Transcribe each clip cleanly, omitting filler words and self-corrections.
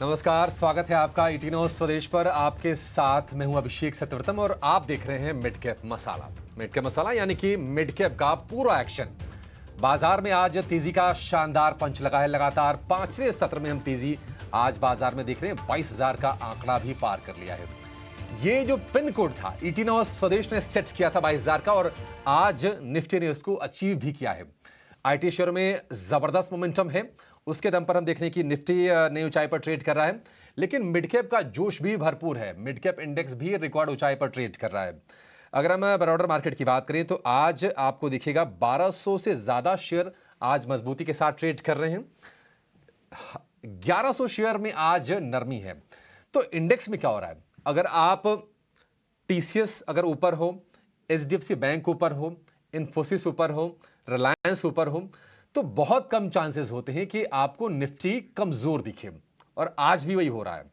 नमस्कार, स्वागत है आपका ईटीनो स्वदेश पर। आपके साथ मैं हूं अभिषेक सत्यव्रतम और आप देख रहे हैं मिड कैप मसाला। मिड कैप मसाला यानी कि मिड कैप का पूरा एक्शन। बाजार में आज तेजी का शानदार पंच लगा है। लगातार पांचवें सत्र में हम तेजी आज बाजार में देख रहे हैं। 22,000 का आंकड़ा भी पार कर लिया है। ये जो पिन कोड था ईटीनो स्वदेश ने सेट किया था 22,000 का, और आज निफ्टी ने उसको अचीव भी किया है। आईटी शेयर में जबरदस्त मोमेंटम है। उसके दम पर हम देख रहे हैं कि निफ्टी नई ऊंचाई पर ट्रेड कर रहा है, लेकिन मिड कैप का जोश भी भरपूर है। मिड कैप इंडेक्स भी रिकॉर्ड ऊंचाई पर ट्रेड कर रहा है। अगर हम ब्रॉडर मार्केट की बात करें तो आज आपको दिखेगा 1200 से ज्यादा शेयर आज मजबूती के साथ ट्रेड कर रहे हैं। 1100 शेयर में आज नरमी है। तो इंडेक्स में क्या हो रहा है? अगर आप टीसीएस अगर ऊपर हो, एचडीएफसी बैंक ऊपर हो, इन्फोसिस ऊपर हो, रिलायंस ऊपर हो, तो बहुत कम चांसेस होते हैं कि आपको निफ्टी कमजोर दिखे, और आज भी वही हो रहा है।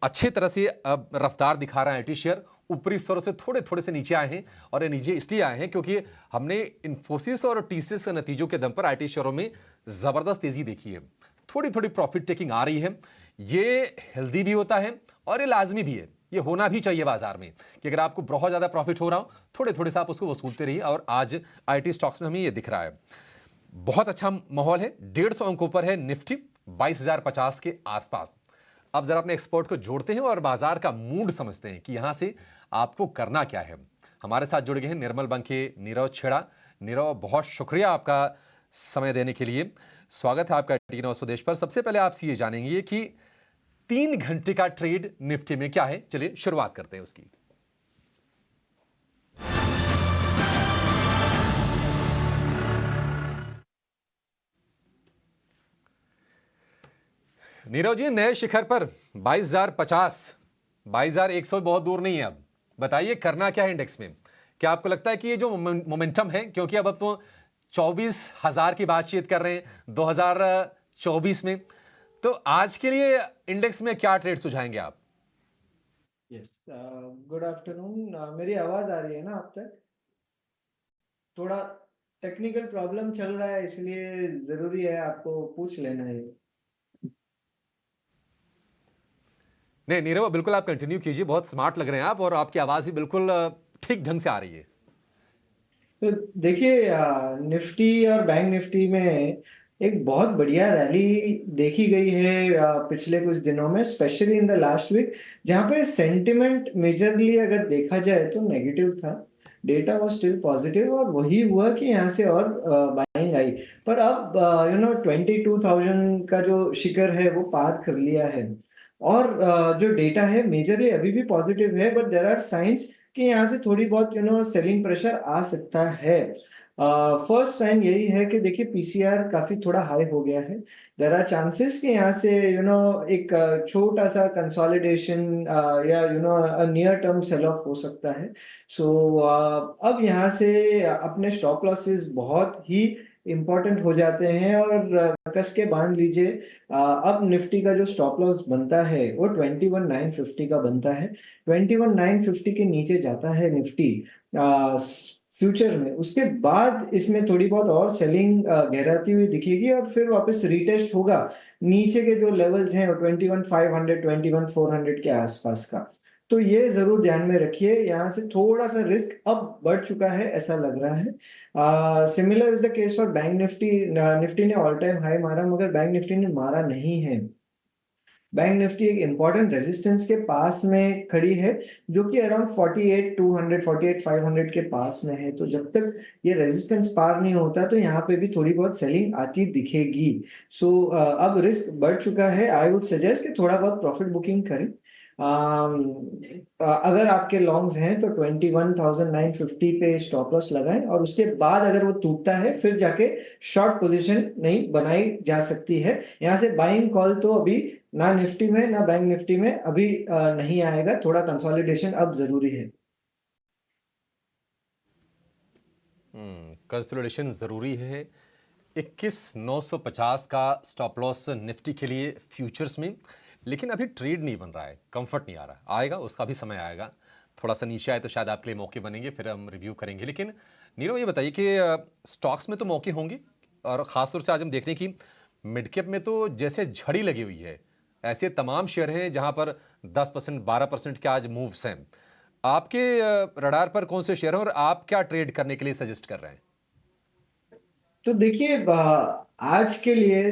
अच्छी तरह से अब रफ्तार दिखा रहा है आईटी शेयर। ऊपरी स्तरों से थोड़े थोड़े से नीचे आए हैं, और ये नीचे इसलिए आए हैं क्योंकि हमने इन्फोसिस और टीसीएस के नतीजों के दम पर आईटी शेयरों में जबरदस्त तेजी देखी है। थोड़ी थोड़ी प्रॉफिट टेकिंग आ रही है। ये हेल्दी भी होता है और ये लाजमी भी है। ये होना भी चाहिए बाजार में कि अगर आपको बहुत ज्यादा प्रॉफिट हो रहा हो, थोड़े थोड़े से आप उसको वसूलते रहिए, और आज आईटी स्टॉक्स में हमें ये दिख रहा है। बहुत अच्छा माहौल है। 150 अंकों पर है निफ्टी, 22,050 के आसपास। अब जरा अपने एक्सपर्ट को जोड़ते हैं और बाजार का मूड समझते हैं कि यहां से आपको करना क्या है। हमारे साथ जुड़ गए हैं निर्मल बंके, नीरव छेड़ा। नीरव, बहुत शुक्रिया आपका समय देने के लिए। स्वागत है आपका टीनो स्वदेश पर। सबसे पहले आपसे ये जानेंगे कि 3 घंटे का ट्रेड निफ्टी में क्या है। चलिए शुरुआत करते हैं उसकी। नीरव जी, नए शिखर पर 22,050, 22,100 बहुत दूर नहीं है। अब बताइए करना क्या है इंडेक्स में। क्या आपको लगता है कि ये जो मोमेंटम है, क्योंकि अब तो 24,000 की बातचीत कर रहे हैं 2024 में, तो आज के लिए इंडेक्स में क्या ट्रेड सुझाएंगे आप? Yes, good afternoon. मेरी आवाज आ रही है ना आप तक? थोड़ा टेक्निकल प्रॉब्लम चल रहा है, इसलिए जरूरी है आपको पूछ लेना है। नहीं नीरव, बिल्कुल आप कंटिन्यू कीजिए। बहुत स्मार्ट लग रहे हैं आप, और आपकी आवाज भी बिल्कुल ठीक ढंग से आ रही है। तो देखिए, निफ्टी और बैंक निफ्टी में एक बहुत बढ़िया रैली देखी गई है पिछले कुछ दिनों में, specially in the last week, जहां पे सेंटिमेंट मेजरली अगर देखा जाए तो नेगेटिव था। डेटा वाज स्टिल पॉजिटिव, और वही हुआ कि यहाँ से और बाइंग आई। पर अब 22,000 का जो शिखर है वो पार कर लिया है। और जो डेटा है मेजरली अभी भी पॉजिटिव है, बट देर आर साइंस कि यहाँ से थोड़ी बहुत सेलिंग प्रेशर आ सकता है। फर्स्ट साइन यही है कि देखिए पीसीआर काफी थोड़ा हाई हो गया है। देर आर चांसेस कि यहाँ से एक छोटा सा कंसोलिडेशन या नियर टर्म सेल ऑफ हो सकता है। सो अब यहाँ से अपने स्टॉप लॉसेस बहुत ही इंपॉर्टेंट हो जाते हैं, और कस के बांध लीजिए। अब निफ्टी का जो स्टॉप लॉस बनता है वो 21,950 का बनता है। 21,950 के नीचे जाता है निफ्टी फ्यूचर में, उसके बाद इसमें थोड़ी बहुत और सेलिंग गहराती हुई दिखेगी, और फिर वापस रीटेस्ट होगा नीचे के जो लेवल्स हैं 21,500 21,400 के आसपास का। तो ये जरूर ध्यान में रखिए, यहाँ से थोड़ा सा रिस्क अब बढ़ चुका है ऐसा लग रहा है। Similar is the case for bank Nifty. Nifty ने ऑल टाइम हाई मारा, मगर बैंक निफ्टी ने मारा नहीं है। बैंक निफ्टी एक इंपॉर्टेंट रेजिस्टेंस के पास में खड़ी है, जो कि अराउंड 48,200 48,500 के पास में है। तो जब तक ये रेजिस्टेंस पार नहीं होता तो यहाँ पे भी थोड़ी बहुत सेलिंग आती दिखेगी। सो अब रिस्क बढ़ चुका है। आई वुड सजेस्ट कि थोड़ा बहुत प्रॉफिट बुकिंग करें। अगर आपके लॉन्ग्स हैं तो 21,950 पे स्टॉप लॉस लगाएं, और उसके बाद अगर वो टूटता है फिर जाके शॉर्ट पोजीशन नहीं बनाई जा सकती है। यहाँ से बाइंग कॉल तो अभी ना निफ्टी में ना बैंक निफ्टी में अभी नहीं आएगा। थोड़ा कंसोलिडेशन अब जरूरी है। कंसोलिडेशन जरूरी है। 21,950 का स्टॉप लॉस निफ्टी के लिए फ्यूचर्स में, लेकिन अभी ट्रेड नहीं बन रहा है, कंफर्ट नहीं आ रहा। आएगा, उसका भी समय आएगा। थोड़ा सा नीचे आए तो शायद आपके लिए मौके बनेंगे, फिर हम रिव्यू करेंगे। लेकिन नीरव, ये बताइए कि स्टॉक्स में तो मौके होंगे, और ख़ासतौर से आज हम देख रहे हैं कि मिड कैप में तो जैसे झड़ी लगी हुई है। ऐसे तमाम शेयर हैं जहां पर 10% 12% के आज मूव्स हैं। आपके रडार पर कौन से शेयर हैं और आप क्या ट्रेड करने के लिए सजेस्ट कर रहे हैं? तो देखिए आज के लिए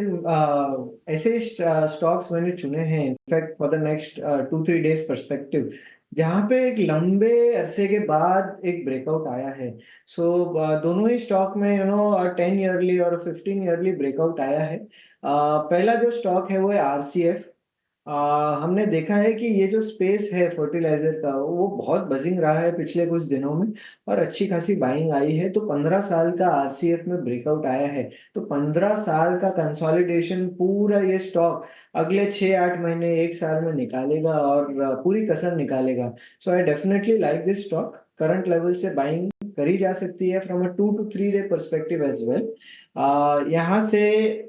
ऐसे स्टॉक्स मैंने चुने हैं in fact for the next 2-3 days perspective, जहाँ पे एक लंबे अरसे के बाद एक ब्रेकआउट आया है। सो दोनों ही स्टॉक में 10 ईयरली और 15 ईयरली ब्रेकआउट आया है। पहला जो स्टॉक है वो है आरसीएफ। हमने देखा है कि ये जो स्पेस है फर्टिलाइजर का वो बहुत बजिंग रहा है पिछले कुछ दिनों में, और अच्छी खासी बाइंग आई है। तो 15 साल का आरसीएफ में ब्रेकआउट आया है। तो 15 साल का कंसोलिडेशन पूरा ये स्टॉक अगले 6-8 महीने 1 साल में निकालेगा और पूरी कसर निकालेगा। So I definitely like this stock. Current level से बाइंग करी जा सकती है from a 2 to 3 day perspective as well. यहाँ से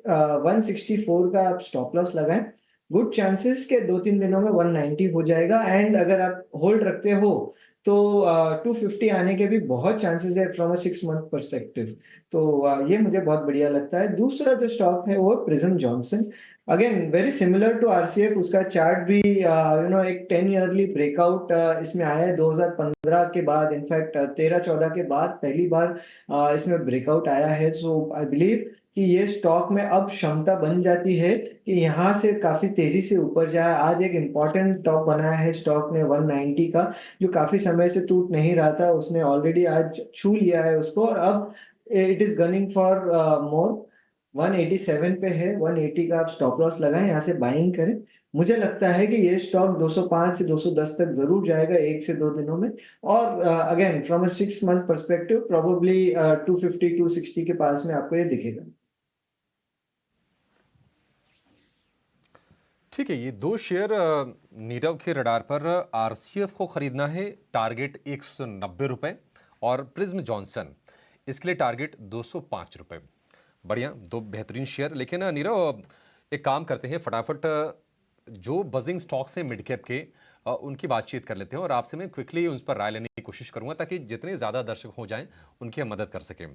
164 का आप स्टॉप लॉस लगाएं। गुड चांसेस के 2-3 दिनों में 190 हो जाएगा, एंड अगर आप होल्ड रखते हो तो 250 आने के भी बहुत चांसेस है फ्रॉम अ 6 मंथ परस्पेक्टिव। तो ये मुझे बहुत बढ़िया लगता है। दूसरा जो स्टॉक है वो Prism Johnson. Again very similar to RCF, उसका चार्ट भी एक 10 ईयरली ब्रेकआउट इसमें आया है 2015 के बाद। इनफैक्ट 13-14 के बाद पहली बार इसमें ब्रेकआउट आया है। सो आई बिलीव कि ये स्टॉक में अब क्षमता बन जाती है कि यहाँ से काफी तेजी से ऊपर जाए। आज एक इम्पॉर्टेंट टॉप बनाया है स्टॉक ने 190 का, जो काफी समय से टूट नहीं रहा था। उसने ऑलरेडी आज छू लिया है उसको, और अब it is gunning for more. 187 पे है, 180 का आप स्टॉप लॉस लगाएं, यहाँ से बाइंग करें। मुझे लगता है कि ये स्टॉक 205 से 210 तक जरूर जाएगा 1 से 2 दिनों में। और again from a 6 month perspective probably 250-260 के पास में आपको ये दिखेगा। ठीक है, ये दो शेयर नीरव के रडार पर आरसीएफ को खरीदना है, टारगेट 190 रुपए, और प्रिज्म जॉनसन इसके लिए टारगेट 205 रुपए। बढ़िया, दो बेहतरीन शेयर। लेकिन नीरव, एक काम करते हैं, फटाफट जो बजिंग स्टॉक्स हैं मिड कैप के, उनकी बातचीत कर लेते हैं और आपसे मैं क्विकली उन पर राय लेने की कोशिश करूंगा ताकि जितने ज़्यादा दर्शक हो जाएं उनकी हम मदद कर सकें।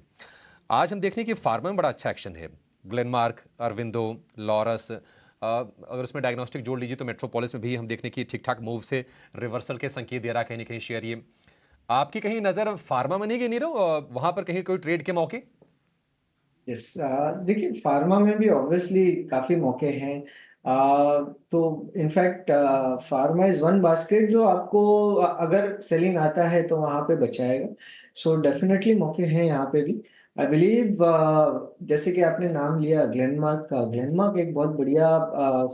आज हम देख रहे हैं कि फार्मा में बड़ा अच्छा एक्शन है। ग्लेनमार्क, अरविंदो, लॉरस, अगर उसमें डायग्नोस्टिक जोड़ लीजिए तो मेट्रोपोलिस में भी हम देखने की ठीक ठाक मूव से रिवर्सल के संकेत दे रहा है कहीं ना कहीं शेयर। ये आपकी कहीं नज़र फार्मा में नहीं गई नीरव, वहां पर कहीं कोई ट्रेड के मौके? यस, देखिए फार्मा में भी ऑब्वियसली काफी मौके हैं। तो in fact pharma is one basket जो आपको अगर सेलिंग आता है तो वहां पे बचाएगा। सो डेफिनेटली मौके हैं यहाँ पे भी। आई बिलीव जैसे कि आपने नाम लिया ग्लेनमार्क का, ग्लेनमार्क एक बहुत बढ़िया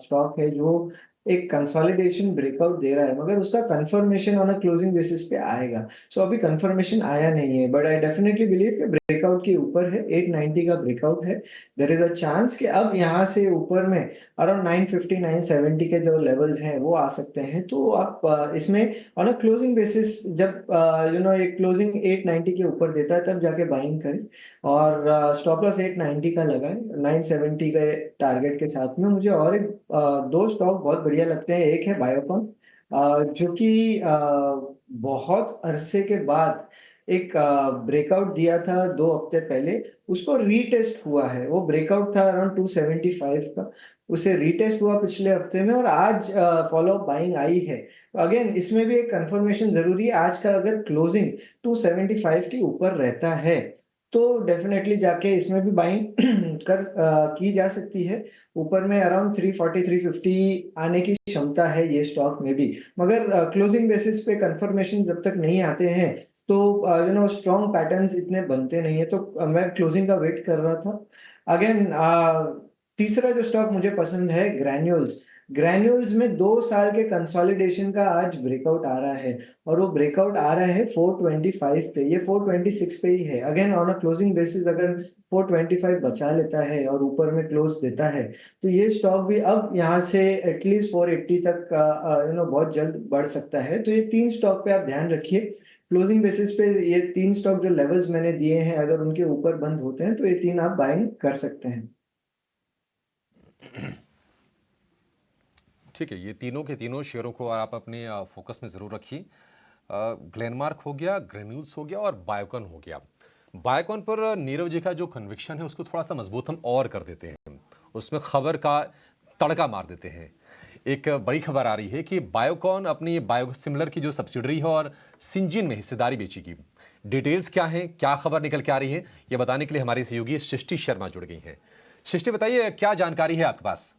स्टॉक है जो एक कंसोलिडेशन ब्रेकआउट दे रहा है, मगर उसका confirmation on a closing basis पे आएगा। सो अभी कंफर्मेशन आया नहीं है, बट आई डेफिनेटली बिलीव कि ब्रेकआउट के ऊपर है। 890 का ब्रेकआउट है। देर इज अ चांस कि अब यहाँ से ऊपर में अराउंड 950 970 के जो लेवल्स हैं वो आ सकते हैं। तो आप इसमें ऑन अ क्लोजिंग बेसिस जब एक क्लोजिंग 890 के ऊपर देता है तब जाके बाइंग करें, और स्टॉप लॉस 890 का लगाएं 970 के टारगेट के साथ में। मुझे और एक दो स्टॉक बहुत बढ़िया लगते हैं। एक है बायोकॉन, जो कि बहुत अरसे के बाद एक ब्रेकआउट दिया था 2 हफ्ते पहले। उसको रीटेस्ट हुआ है, वो ब्रेकआउट था अराउंड 275 का, उसे रीटेस्ट हुआ पिछले हफ्ते में, और आज फॉलो अप बाइंग आई है। तो अगेन इसमें भी एक कंफर्मेशन जरूरी है। आज का अगर क्लोजिंग 275 के ऊपर रहता है तो डेफिनेटली जाके इसमें भी बाइंग की जा सकती है। ऊपर में अराउंड 340 350 आने की क्षमता है ये स्टॉक में भी, मगर क्लोजिंग बेसिस पे कंफर्मेशन जब तक नहीं आते हैं तो स्ट्रॉन्ग पैटर्न्स इतने बनते नहीं है। तो मैं क्लोजिंग का वेट कर रहा था। अगेन तीसरा जो स्टॉक मुझे पसंद है ग्रैन्यूल्स। ग्रैन्यूल्स में 2 साल के कंसोलिडेशन का आज ब्रेकआउट आ रहा है, और वो ब्रेकआउट आ रहा है 425 पे। ये 426 पे ही है। Again on a closing basis अगर 425 बचा लेता है और ऊपर में क्लोज देता है तो ये स्टॉक भी अब यहाँ से एटलीस्ट 480 तक बहुत जल्द बढ़ सकता है। तो ये 3 स्टॉक पे आप ध्यान रखिए। क्लोजिंग बेसिस पे ये 3 स्टॉक जो लेवल्स मैंने दिए हैं अगर उनके ऊपर बंद होते हैं तो ये 3 आप बाइंग कर सकते हैं। ठीक है, ये तीनों के तीनों शेयरों को आप अपने फोकस में ज़रूर रखिए। ग्लेनमार्क हो गया, ग्रेन्यूल्स हो गया और बायोकॉन हो गया। बायोकॉन पर नीरव जी का जो कन्विक्शन है उसको थोड़ा सा मजबूत हम और कर देते हैं, उसमें खबर का तड़का मार देते हैं। एक बड़ी खबर आ रही है कि बायोकॉन अपनी बायोसिमिलर की जो सब्सिडरी है और सिंजीन में हिस्सेदारी बेचेगी। डिटेल्स क्या है, क्या खबर निकल के आ रही है, ये बताने के लिए हमारी सहयोगी सृष्टि शर्मा जुड़ गई हैं। सृष्टि, बताइए क्या जानकारी है आपके पास?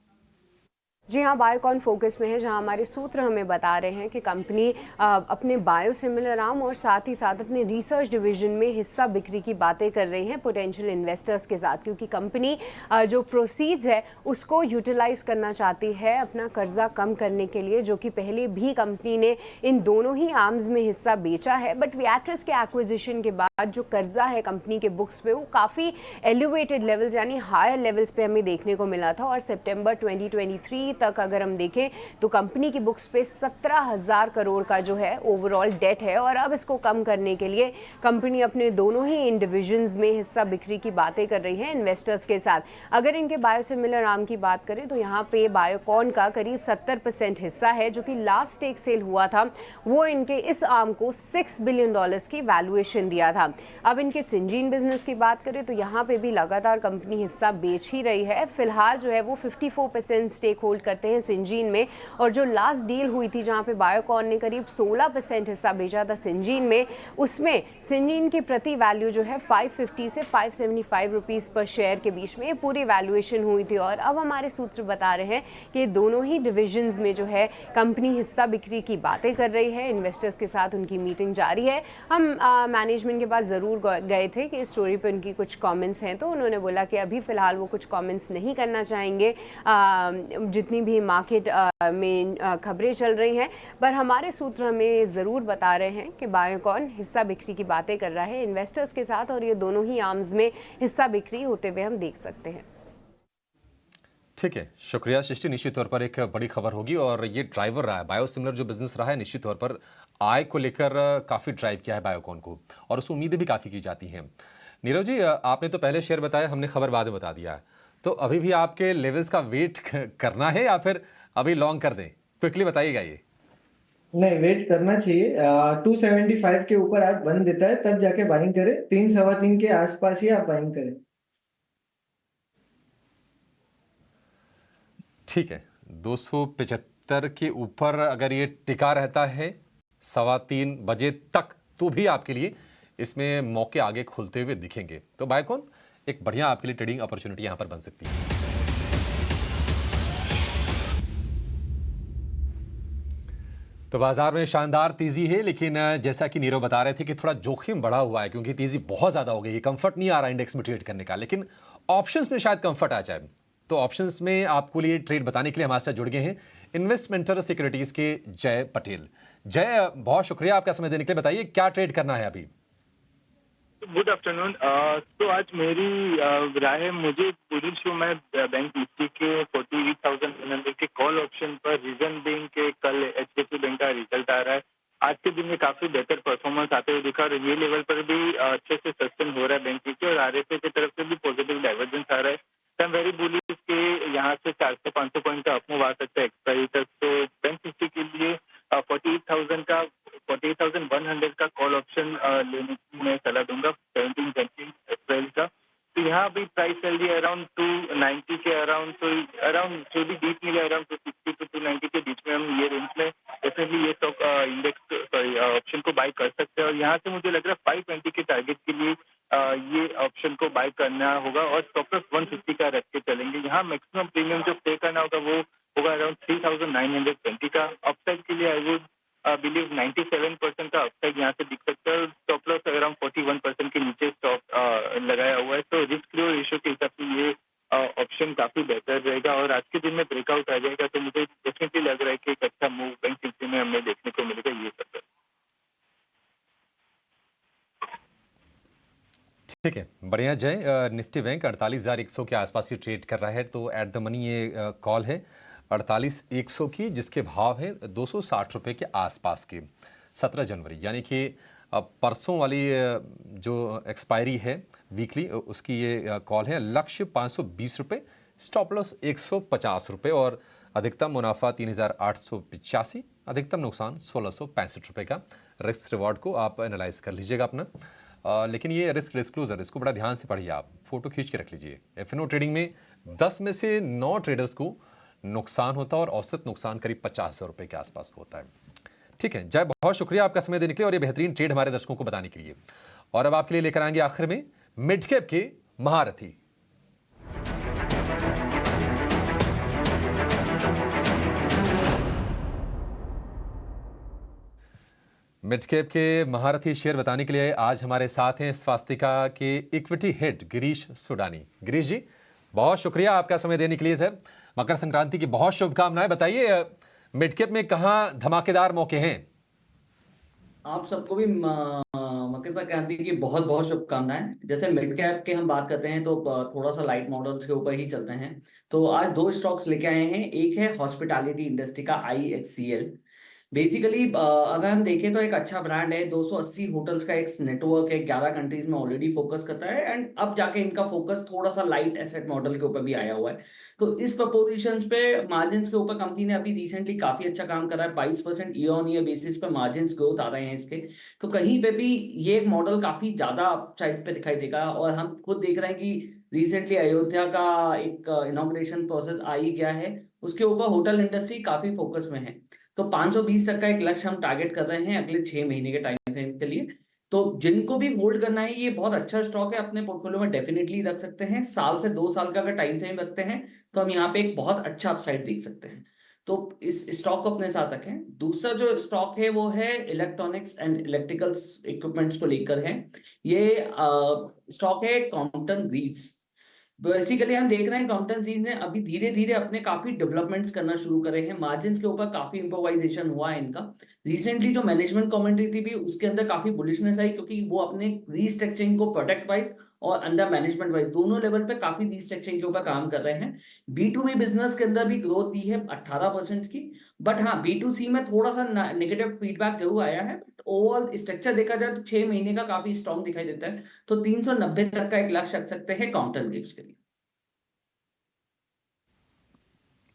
जी हाँ, बायोकॉन फोकस में है, जहाँ हमारे सूत्र हमें बता रहे हैं कि कंपनी अपने बायोसिमिलर आर्म और साथ ही साथ अपने रिसर्च डिवीजन में हिस्सा बिक्री की बातें कर रही हैं पोटेंशियल इन्वेस्टर्स के साथ, क्योंकि कंपनी जो प्रोसीड्स है उसको यूटिलाइज करना चाहती है अपना कर्जा कम करने के लिए, जो कि पहले भी कंपनी ने इन दोनों ही आर्म्स में हिस्सा बेचा है। बट वियाट्रिस के एक्विजिशन के बाद जो कर्जा है कंपनी के बुक्स पे, वो काफ़ी एलिवेटेड लेवल्स यानी हायर लेवल्स पे हमें देखने को मिला था। और सितंबर 2023 तक अगर हम देखें तो कंपनी की बुक्स पे 17,000 करोड़ का जो है ओवरऑल डेट है। और अब इसको कम करने के लिए कंपनी अपने दोनों ही इन डिविजन्स में हिस्सा बिक्री की बातें कर रही है इन्वेस्टर्स के साथ। अगर इनके बायोसिमिलर आर्म की बात करें तो यहाँ पे बायोकॉन का करीब 70% हिस्सा है, जो कि लास्ट स्टेक सेल हुआ था वो इनके इस आर्म को $6 बिलियन की वैल्यूएशन दिया था। अब इनके सिंजीन बिजनेस की बात करें तो यहाँ पे भी लगातार कंपनी हिस्सा बेच ही रही है। फिलहाल जो है वो 54% स्टेक होल्ड करते हैं सिंजीन में, और जो लास्ट डील हुई थी जहाँ पे बायोकॉन ने करीब 16% हिस्सा बेचा था सिंजीन में, उसमें सिंजीन की प्रति वैल्यू जो है 550 से 575 रुपीज़ पर शेयर के बीच में पूरी वैल्यूएशन हुई थी। और अब हमारे सूत्र बता रहे हैं कि दोनों ही डिविजन्स में जो है कंपनी हिस्सा बिक्री की बातें कर रही है, इन्वेस्टर्स के साथ उनकी मीटिंग जारी है। हम मैनेजमेंट के पास ज़रूर गए थे कि इस स्टोरी पे उनकी कुछ कमेंट्स हैं, तो उन्होंने बोला कि अभी फ़िलहाल वो कुछ कमेंट्स नहीं करना चाहेंगे जितनी भी मार्केट में खबरें चल रही हैं। पर हमारे सूत्र हमें ज़रूर बता रहे हैं कि बायोकॉन हिस्सा बिक्री की बातें कर रहा है इन्वेस्टर्स के साथ, और ये दोनों ही आर्म्स में हिस्सा बिक्री होते हुए हम देख सकते हैं। ठीक है, शुक्रिया सृष्टि। निश्चित तौर पर एक बड़ी खबर होगी और ये ड्राइवर रहा है, बायोसिमिलर जो बिजनेस रहा है निश्चित तौर पर आय को लेकर काफ़ी ड्राइव किया है बायोकॉन को, और उस उम्मीदें भी काफ़ी की जाती हैं। नीरव जी, आपने तो पहले शेयर बताया, हमने खबर बाद में बता दिया है, तो अभी भी आपके लेवल्स का वेट करना है या फिर अभी लॉन्ग कर दें? क्विकली बताइएगा ये। नहीं, वेट करना चाहिए। 275 के ऊपर आज बंद देता है तब जाके बाइंग करें। 3 सवा 3 के आसपास ही आप बाइंग करें। ठीक है, 275 के ऊपर अगर ये टिका रहता है 2:15 तक, तो भी आपके लिए इसमें मौके आगे खुलते हुए दिखेंगे। तो बायोकॉन एक बढ़िया आपके लिए ट्रेडिंग अपॉर्चुनिटी यहां पर बन सकती है। तो बाजार में शानदार तेजी है, लेकिन जैसा कि नीरव बता रहे थे कि थोड़ा जोखिम बढ़ा हुआ है, क्योंकि तेजी बहुत ज्यादा हो गई है। कंफर्ट नहीं आ रहा इंडेक्स में ट्रेड करने का, लेकिन ऑप्शंस में शायद कंफर्ट आ जाए। तो ऑप्शंस में आपको लिए ट्रेड बताने के लिए हमारे साथ जुड़ गए हैं इन्वेस्टमेंटर सिक्योरिटीज के जय पटेल। जय, बहुत शुक्रिया आपका समय देने के लिए। बताइए क्या ट्रेड करना है अभी? Good afternoon. तो आज मेरी राय है, मुझे पूरी शो में बैंक निफ्टी के 48,100 के कॉल ऑप्शन पर, रीजन बीइंग के कल एचडीएफसी बैंक का रिजल्ट आ रहा है। आज के दिन में काफी बेहतर परफॉर्मेंस आते हुए दिखा, और ये लेवल पर भी अच्छे से सस्टेन हो रहा है बैंक निफ्टी, और आरएसआई की तरफ से भी पॉजिटिव डाइवर्जेंस आ रहा है। आई एम वेरी बुलिश के यहाँ से 400-500 पॉइंट का अपमूव आ सकता है एक्सपायरी तक। तो बैंक निफ्टी के लिए 48,100 का कॉल ऑप्शन लेने की मैं सलाह दूंगा 17 अप्रैल का। तो यहाँ भी प्राइस चल रही है अराउंड 290 के अराउंड, तो अराउंड जो भी बीच मिले अराउंड 260 to 290 के बीच में हम ये रेंज में डेफिनेटली ये स्टॉक इंडेक्स ऑप्शन को बाय कर सकते हैं। और यहाँ से मुझे लग रहा है 520 के टारगेट के लिए ये ऑप्शन को बाय करना होगा, और स्टॉप लॉस 150 का रख के चलेंगे। यहाँ मैक्सिमम प्रीमियम जो पे करना होगा वो होगा अराउंड 3,920 का। अपसाइड के लिए आई वुड बिलीव 97% का अपसाइड यहाँ से दिख सकता है। स्टॉप लॉस अराउंड 41% के नीचे स्टॉप लगाया हुआ है, तो रिस्क रिवॉर्ड रेशियो के हिसाब से ये ऑप्शन काफी बेहतर रहेगा। और आज के दिन में ब्रेकआउट आ जाएगा, तो मुझे डेफिनेटली लग रहा है कि एक अच्छा मूव बैंक निफ्टी में हमें देखने को मिलेगा ये सब। ठीक है, बढ़िया जय। निफ्टी बैंक 48,100 के आसपास ही ट्रेड कर रहा है, तो एट द मनी ये कॉल है 48,100 की, जिसके भाव है 260 रुपये के आसपास के। 17 जनवरी यानी कि परसों वाली जो एक्सपायरी है वीकली, उसकी ये कॉल है। लक्ष्य 520 रुपये, स्टॉप लॉस 150 रुपये, और अधिकतम मुनाफा 3,885, अधिकतम नुकसान 1,665 रुपये का। रिस्क रिवॉर्ड को आप एनालाइज कर लीजिएगा अपना। लेकिन ये रिस्क डिस्क्लोजर, इसको बड़ा ध्यान से पढ़िए, आप फोटो खींच के रख लीजिए। एफएनओ ट्रेडिंग में 10 में से 9 ट्रेडर्स को नुकसान होता है और औसत नुकसान करीब 50,000 रुपये के आसपास होता है। ठीक है जय, बहुत शुक्रिया आपका समय देने के लिए और ये बेहतरीन ट्रेड हमारे दर्शकों को बताने के लिए। और अब आपके लिए लेकर आएंगे आखिर में मिड कैप के महारथी। मिड कैप के महारथी शेयर बताने के लिए आज हमारे साथ हैं स्वास्तिका के इक्विटी हेड गिरीश सुडानी। गिरीश जी बहुत शुक्रिया आपका समय देने के लिए सर। मकर संक्रांति की बहुत शुभकामनाएं। बताइए मिड कैप में कहाँ धमाकेदार मौके हैं? आप सबको भी मकर संक्रांति की बहुत बहुत शुभकामनाएं। जैसे मिड कैप के हम बात करते हैं तो थोड़ा सा लाइट मॉडल्स के ऊपर ही चलते हैं। तो आज दो स्टॉक्स लेके आए हैं। एक है हॉस्पिटैलिटी इंडस्ट्री का IHCL। बेसिकली अगर हम देखें तो एक अच्छा ब्रांड है, 280 होटल्स का एक नेटवर्क है, 11 कंट्रीज में ऑलरेडी फोकस करता है एंड अब जाके इनका फोकस थोड़ा सा लाइट एसेट मॉडल के ऊपर भी आया हुआ है। तो इस प्रपोजिशंस पे मार्जिन्स के ऊपर कंपनी ने अभी रिसेंटली काफी अच्छा काम करा है। 22% ईयर ऑन ईयर बेसिस पे मार्जिन्स ग्रोथ आ रहे हैं इसके। तो कहीं पे भी ये एक मॉडल काफी ज्यादा अपसाइड पे दिखाई देगा। और हम खुद देख रहे हैं कि रिसेंटली अयोध्या का एक इनॉग्रेशन प्रोसेस आ ही गया है, उसके ऊपर होटल इंडस्ट्री काफी फोकस में है। तो 520 तक का एक लक्ष्य हम टारगेट कर रहे हैं अगले 6 महीने के टाइम फ्रेम के लिए। तो जिनको भी होल्ड करना है, ये बहुत अच्छा स्टॉक है, अपने पोर्टफोलियो में डेफिनेटली रख सकते हैं। साल से 2 साल का अगर टाइम फ्रेम रखते हैं तो हम यहाँ पे एक बहुत अच्छा अपसाइड देख सकते हैं। तो इस स्टॉक को अपने साथ रखें। दूसरा जो स्टॉक है वो है इलेक्ट्रॉनिक्स एंड इलेक्ट्रिकल्स इक्विपमेंट्स को लेकर है। ये स्टॉक है कॉम्पटन ग्रीव्स। बेसिकली हम देख रहे हैं कॉम्पटन ग्रीव्स ने अभी धीरे धीरे अपने काफी डेवलपमेंट्स करना शुरू करे हैं। मार्जिन्स के ऊपर काफी इंप्रोवाइजेशन हुआ है इनका। रिसेंटली जो मैनेजमेंट कमेंट्री थी भी उसके अंदर काफी बुलिशनेस आई, क्योंकि वो अपने रीस्ट्रक्चरिंग को प्रोडक्ट वाइज और अंडर मैनेजमेंट वाइज दोनों लेवल पे काफी रीस्ट्रक्चरिंग के ऊपर काम कर रहे हैं। B2B बिजनेस के अंदर भी ग्रोथ दी है 18% की। बट हाँ, B2C में थोड़ा सा नेगेटिव फीडबैक जरूर आया है। ओवरऑल स्ट्रक्चर देखा जाए तो 6 महीने का काफी स्ट्रॉन्ग दिखाई देता है। तो 390 तक का एक लक्ष्य रख सकते हैं कॉम्पटन ग्रीव्स के लिए।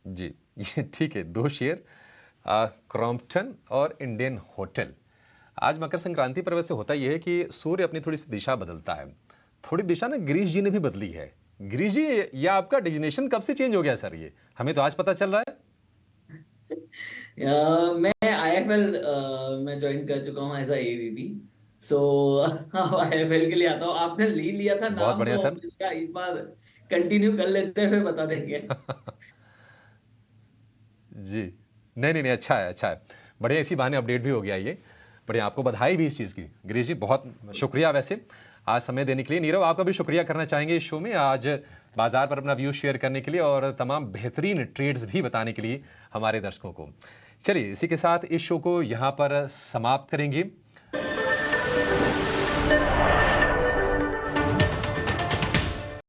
जी ये ठीक है, दो शेयर क्रॉम्पटन और इंडियन होटल। आज मकर संक्रांति पर वैसे होता यह है कि सूर्य अपनी थोड़ी सी दिशा बदलता है। थोड़ी दिशा ना गिरीश जी ने भी बदली है। गिरीश जी ये आपका डेजिग्नेशन कब से चेंज हो गया सर? ये हमें तो आज पता चल रहा है। मैं IFL में ज्वाइन कर चुका हूँ एज AVP। सो IFL के लिए आता हूँ। आपने लिया था बहुत नाम, बढ़िया तो सर। इसका इस बार कंटिन्यू कर लेते हैं, फिर बता देंगे। जी नहीं नहीं नहीं, अच्छा है अच्छा है, बढ़िया। इसी बहाने अपडेट भी हो गया ये, बढ़िया। आपको बधाई भी इस चीज़ की गिरीश जी, बहुत शुक्रिया वैसे आज समय देने के लिए। नीरव आपका भी शुक्रिया करना चाहेंगे इस शो में आज बाजार पर अपना व्यू शेयर करने के लिए और तमाम बेहतरीन ट्रेड्स भी बताने के लिए हमारे दर्शकों को। चलिए इसी के साथ इस शो को यहाँ पर समाप्त करेंगे।